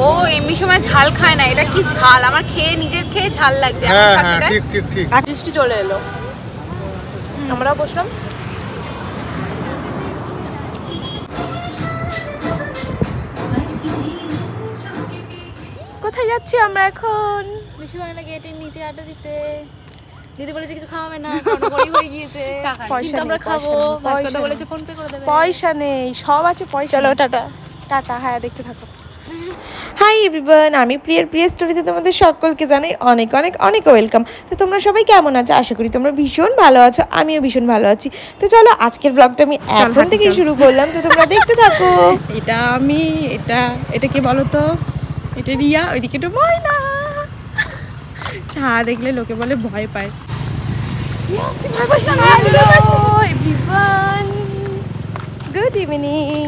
ও এমনি সময় ঝাল খায় না, এটা কি ঝাল, আমার খেয়ে নিজের খেয়ে ঝাল লাগছে। ঠিক ঠিক ঠিক। বৃষ্টি চলে এলো, আমরা বসলাম। কোথায় যাচ্ছি আমরা এখন? বেশি বাংলা গেটের নিচে আড্ডা দিতে। দিদি বলেছে কিছু খাওয়াবে না, বড়ি হয়ে গিয়েছে, কিন্তু আমরা খাবো। কথা বলেছে ফোন পে করে দেবে। পয়সা নেই, সব আছে পয়সা। চলো টাটা টাটা। হ্যাঁ দেখতে থাকো। হাই এভরিওয়ান, আমি প্রিয় স্টোরিতে তোমাদের সকলকে জানাই অনেক অনেক অনেক ওয়েলকাম। তো তোমরা সবাই কেমন আছো? আশা করি তোমরা ভীষণ ভালো আছো, আমিও ভীষণ ভালো আছি। তো চলো আজকের ব্লগটা আমি এখন থেকেই শুরু করলাম, তো তোমরা দেখতে থাকো। এটা আমি, এটা কি বলো তো, এটা রিয়া, ওইদিকে তো ময়না। চা দেখলে লোকে বলে ভয় পায়। Good evening.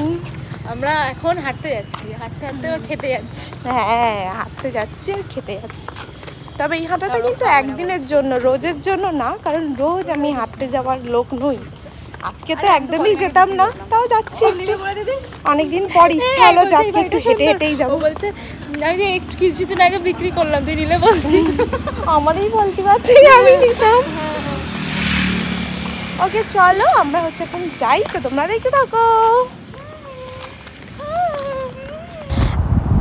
আমরা এখন হাঁটতে যাচ্ছি, হাঁটতে হাঁটতে খেতে যাচ্ছি। হ্যাঁ হাঁটতে যাচ্ছি আর খেতে যাচ্ছি। তবে এই হাঁটাটা কিন্তু একদিনের জন্য, রোজের জন্য না, কারণ রোজ আমি হাঁটতে যাওয়ার লোক নই। আজকে তো একদমই যেতাম না, তাও যাচ্ছি। অনেকদিন পর ইচ্ছা হলো যে আজকে একটু হেঁটে হেঁটেই যাবো। বলছে আমি যে একটু কিছুদিন আগে বিক্রি করলাম, তুই নিলে বলবি? আমারই বলতে পারছি, আমি নিতাম। ওকে চলো আমরা হচ্ছে এখন যাই, তো তোমরা দেখতে থাকো।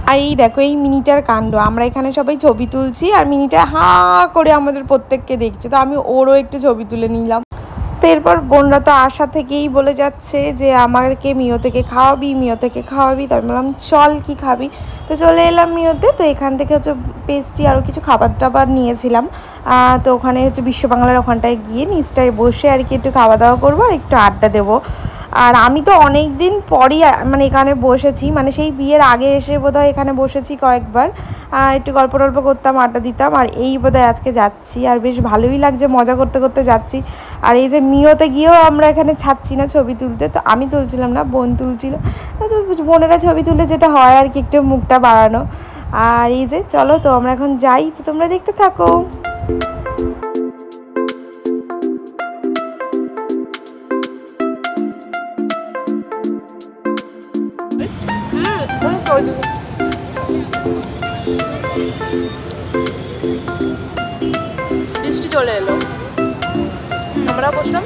আর এই দেখো এই মিনিটার কাণ্ড, আমরা এখানে সবাই ছবি তুলছি আর মিনিটা হাঁ করে আমাদের প্রত্যেককে দেখছে, তো আমি ওরও একটু ছবি তুলে নিলাম। তো এরপর বোনরা তো আশা থেকেই বলে যাচ্ছে যে আমাকে মিও থেকে খাওয়াবি। তো আমি বললাম চল কি খাবি, তো চলে এলাম মিওতে। তো এখান থেকে হচ্ছে পেস্ট্রি আরও কিছু খাবার টাবার নিয়েছিলাম। তো ওখানে হচ্ছে বিশ্ব বাংলার ওখানটায় গিয়ে নিচটায় বসে আর কি একটু খাওয়া দাওয়া করবো আর একটু আড্ডা দেবো। আর আমি তো অনেক দিন পরই মানে এখানে বসেছি, মানে সেই বিয়ের আগে এসে বোধহয় এখানে বসেছি কয়েকবার, একটু গল্প টল্প করতাম, আড্ডা দিতাম। আর এই বোধহয় আজকে যাচ্ছি, আর বেশ ভালোই লাগছে, মজা করতে করতে যাচ্ছি। আর এই যে মিওতে গিয়েও আমরা এখানে ছাড়ছি না ছবি তুলতে, তো আমি তুলছিলাম না, বোন তুলছিল। তো বোনেরা ছবি তুলে যেটা হয় আর কি, একটু মুখটা বাড়ানো। আর এই যে চলো তো আমরা এখন যাই, তো তোমরা দেখতে থাকো। বৃষ্টি চলে এলো, আমরা বসলাম।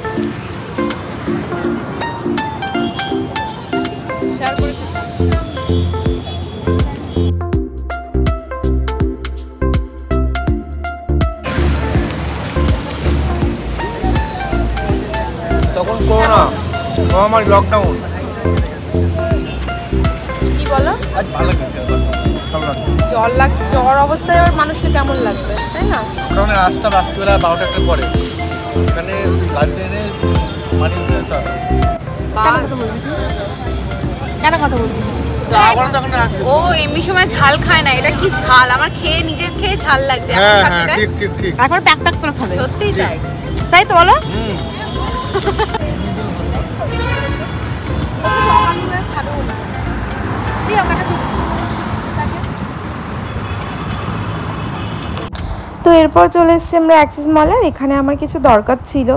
শেয়ার করে তখন করোনা, মহামারী, লকডাউন। কি বলো? আজ ভালো লাগছে, জ্বর অবস্থায় আবার মানুষকে কেমন লাগবে, তাই না? ওখানে আসতাম রাত্রিবেলা 12টার পরে, এখানে গাড়িতে এনে মানি দিতে হবে। কেন কথা বলবি? ও এমনি সময় ঝাল খায় না, এটা কি ঝাল, আমার খেয়ে নিজের খেয়ে ঝাল লাগছে। ঠিক ঠিক ঠিক। এখন প্যাক প্যাক করে খাবে। সত্যিই তাই, তাই তো বলো। তো এরপর চলে এসেছি আমরা অ্যাক্সিস মল। আর এখানে আমার কিছু দরকার ছিল,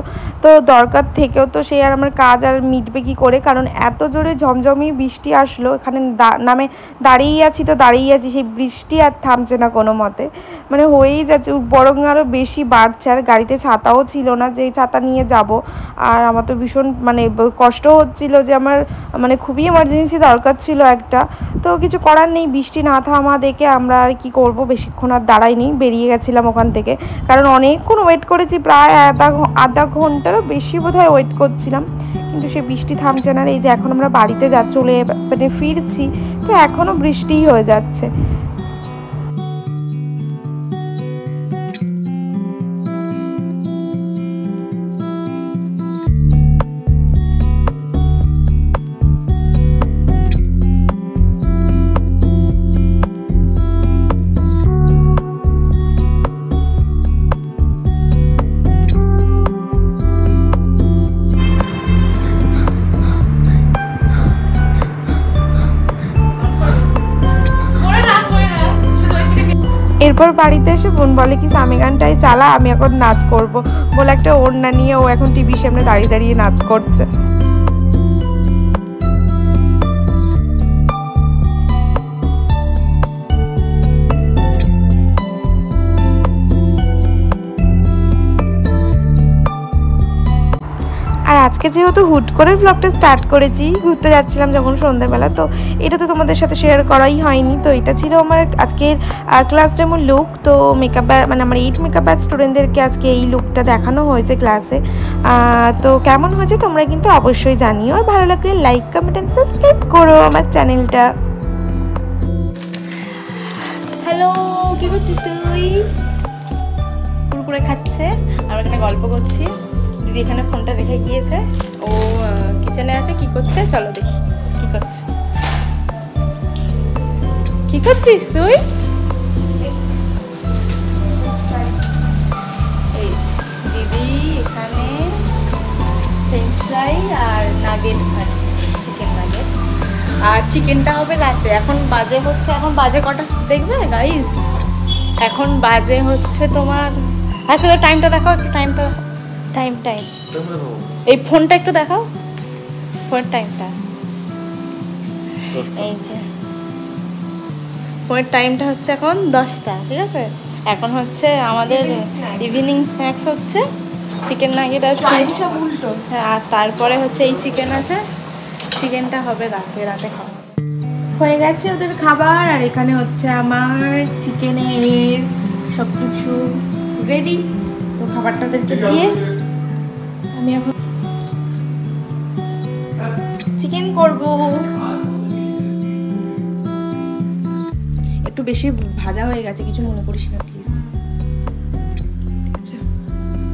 তো দরকার থেকেও তো সেই আর আমার কাজ আর মিটবে কী করে, কারণ এত জোরে ঝমঝমি বৃষ্টি আসলো। এখানে নামে দাঁড়িয়েই আছি, তো দাঁড়িয়েই আছি, সেই বৃষ্টি আর থামছে না কোনো মতে, মানে হয়েই যাচ্ছে, বরং আরও বেশি বাড়ছে। আর গাড়িতে ছাতাও ছিল না যে ছাতা নিয়ে যাব। আর আমার তো ভীষণ মানে কষ্ট হচ্ছিল, যে আমার মানে খুবই এমার্জেন্সি দরকার ছিল একটা, তো কিছু করার নেই। বৃষ্টি না থামা দেখে আমরা আর কি করব, বেশিক্ষণ আর দাঁড়াইনি, বেরিয়ে গেছিলাম ওখান থেকে, কারণ অনেকক্ষণ ওয়েট করেছি, প্রায় আধা ঘন্টারও বেশি বোধহয় ওয়েট করছিলাম, কিন্তু সে বৃষ্টি থামছে না। এই যে এখন আমরা বাড়িতে চলে মানে ফিরছি, তো এখনও বৃষ্টিই হয়ে যাচ্ছে। এরপর বাড়িতে এসে বোন বলে কি স্বামী গানটাই চালা, আমি এখন নাচ করব বলে একটা ওড়না নিয়ে ও এখন টিভির সামনে দাঁড়িয়ে দাঁড়িয়ে নাচ করছে। আজকে যেহেতু হুট করে ব্লগটা স্টার্ট করেছি, ঘুরতে যাচ্ছিলাম যখন সন্ধ্যাবেলা, তো এটা তো তোমাদের সাথে শেয়ার করাই হয়নি। তো এটা ছিল আমার আজকের ক্লাস ডেমো লুক। তো মেকআপ মানে আমার 8 মেকআপ ব্যাচ স্টুডেন্টদেরকে আজকে এই লুকটা দেখানো হয়েছে ক্লাসে। তো কেমন হয়েছে তোমরা কিন্তু অবশ্যই জানিও, আর ভালো লাগলে লাইক কমেন্ট অ্যান্ড সাবস্ক্রাইব করো আমার চ্যানেলটা। হ্যালো, কি করছিস তুই? কুরকুরে খাচ্ছে আর এখানে গল্প করছি। দিদি এখানে ফোনটা রেখে গিয়েছে, ও কিচেনে আছে। কি করছে চলো দেখি কি করছে। কি করছিস তুই? এই দিদি এখানে ফ্রেঞ্চ ফ্রাই আর নাগেট খাচ্ছে, চিকেন নাগেট। আর চিকেনটা হবে রাতে। এখন বাজে কটা দেখবে গাইস? এখন বাজে হচ্ছে তোমার, আজকে তো টাইমটা দেখাও একটু, টাইম এই ফোনটা একটু দেখাও, ফোনের টাইমটা। এই যে ফোনের টাইমটা হচ্ছে এখন 10টা, ঠিক আছে? এখন হচ্ছে আমাদের ইভিনিং স্ন্যাক্স হচ্ছে চিকেন নাগেট আর হ্যাঁ, আর তারপরে হচ্ছে এই চিকেন আছে, চিকেনটা হবে রাতে খাওয়া হয়ে গেছে ওদের খাবার। আর এখানে হচ্ছে আমার চিকেনের সব কিছু রেডি। তো খাবারটা ওদেরকে দিয়ে আমি এখন চিকেন করব। একটু বেশি ভাজা হয়ে গেছে, কিছু মনে করিস না প্লিজ।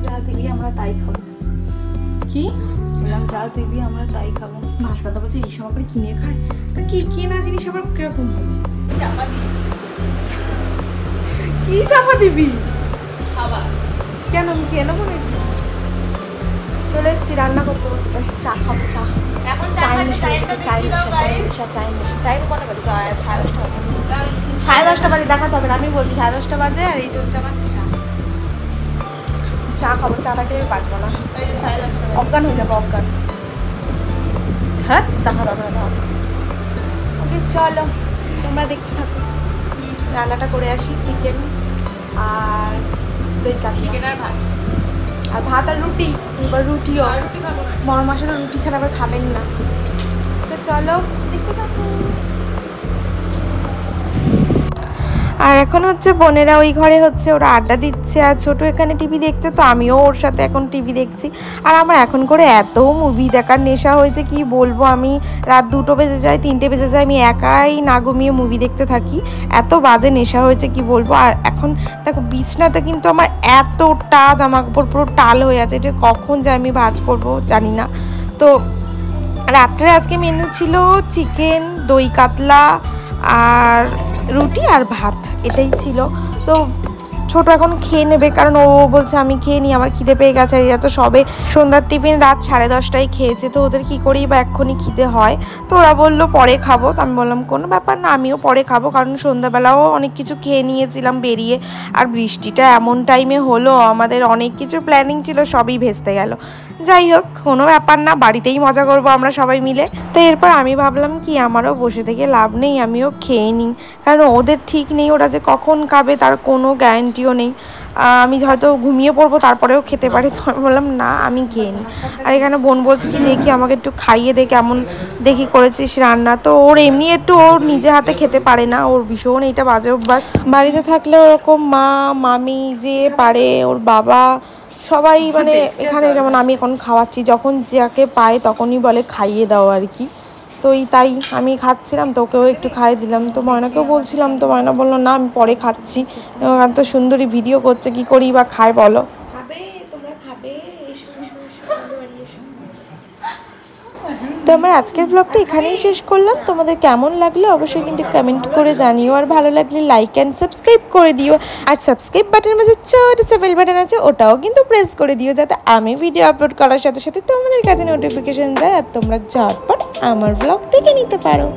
যা দিবি আমরা তাই খাবো। কি বললাম যা দিবি আমরা তাই খাবো। হাসপাতাল বলছে এইসব আবার কিনে খায়, তা কি কেনা জিনিস আবার কিরকম হবে? চাপা দিবি? কি চাপা দিবি? খাবার কেন আমি খেয়ে নেবো নাকি? চলে এসছি রান্না করতে করতে। চা খাবো, চা। এখন চাই নেশা টাইম কটা বাজে? 10:30 বাজে। 10:30 বাজে দেখাতে হবে না, আমি বলছি 10:30 বাজে। আর এই যে হচ্ছে আমার চা খাবো। চাটা খেয়ে বাঁচবো না, অজ্ঞান হয়ে যাবো, অজ্ঞান। হ্যাঁ দেখাতে হবে না। ওকে চলো তোমরা দেখতে থাকো, রান্নাটা করে আসি। চিকেন আর দই কাতলা, চিকেন আর ভাত, আর ভাত আর রুটি। এবার রুটিও, রুটি খাবো না। বড় মাসে তো রুটি ছাড়া আবার খাবেন না। তো চলো দেখতে থাকো। আর এখন হচ্ছে বোনেরা ওই ঘরে হচ্ছে ওরা আড্ডা দিচ্ছে, আর ছোট এখানে টিভি দেখছে। তো আমিও ওর সাথে এখন টিভি দেখছি। আর আমার এখন করে এত মুভি দেখার নেশা হয়েছে কি বলবো। আমি রাত 2টো বেজে যায়, 3টে বেজে যায়, আমি একাই না ঘুমিয়ে মুভি দেখতে থাকি। এত বাজে নেশা হয়েছে কি বলবো। আর এখন দেখো বিছনাতে কিন্তু আমার এতটা জামা কাপড় পুরো টাল হয়ে আছে, এটা কখন যে আমি ভাঁজ করবো জানি না। তো রাত্রে আজকে মেনু ছিল চিকেন, দই কাতলা আর রুটি আর ভাত, এটাই ছিল। তো ছোট এখন খেয়ে নেবে, কারণ ও বলছে আমি খেয়ে নিই, আমার খিদে পেয়ে গেছে। এরা তো সবে সন্ধ্যার টিফিন রাত 10:30টায় খেয়েছে, তো ওদের কী করেই বা এক্ষুনি খিদে হয়। তো ওরা বললো পরে খাবো। তো আমি বললাম কোনো ব্যাপার না, আমিও পরে খাবো, কারণ সন্ধ্যাবেলাও অনেক কিছু খেয়ে নিয়েছিলাম বেরিয়ে। আর বৃষ্টিটা এমন টাইমে হলো, আমাদের অনেক কিছু প্ল্যানিং ছিল, সবই ভেস্তে গেল। যাই হোক কোনো ব্যাপার না, বাড়িতেই মজা করবো আমরা সবাই মিলে। তো এরপর আমি ভাবলাম কি আমারও বসে থেকে লাভ নেই, আমিও খেয়ে নিই, কারণ ওদের ঠিক নেই, ওরা যে কখন খাবে তার কোনো গ্যারান্টিও নেই। আমি হয়তো ঘুমিয়ে পড়বো তারপরেও খেতে পারি। তো আমি বললাম না আমি খেয়ে নিই। আর এখানে বোন বলছে কি দেখি আমাকে একটু খাইয়ে দে, কেমন দেখি করেছিস রান্না। তো ওর এমনি একটু ওর নিজে হাতে খেতে পারে না, ওর ভীষণ এইটা বাজে অভ্যাস। বাড়িতে থাকলে ওরকম মা মামি যে পারে, ওর বাবা সবাই মানে এখানে যেমন আমি এখন খাওয়াচ্ছি, যখন যাকে পায় তখনই বলে খাইয়ে দাও আর কি। তো তাই আমি খাচ্ছিলাম, তো ওকেও একটু খাইয়ে দিলাম। তো ময়নাকেও বলছিলাম, তো ময়না বললো না আমি পরে খাচ্ছি। এত সুন্দরী ভিডিও করছে, কি করি বা খায় বলো? খাবে তোমরা খাবে। তো আমার আজকের ব্লগটা এখানেই শেষ করলাম। তোমাদের কেমন লাগলো অবশ্যই কিন্তু কমেন্ট করে জানিও, আর ভালো লাগলে লাইক অ্যান্ড সাবস্ক্রাইব করে দিও। আর সাবস্ক্রাইব বাটনের মাঝে ছোট সে বেল বাটন আছে, ওটাও কিন্তু প্রেস করে দিও, যাতে আমি ভিডিও আপলোড করার সাথে সাথে তোমাদের কাছে নোটিফিকেশন যায় আর তোমরা ঝটপট আমার ব্লগ দেখে নিতে পারো।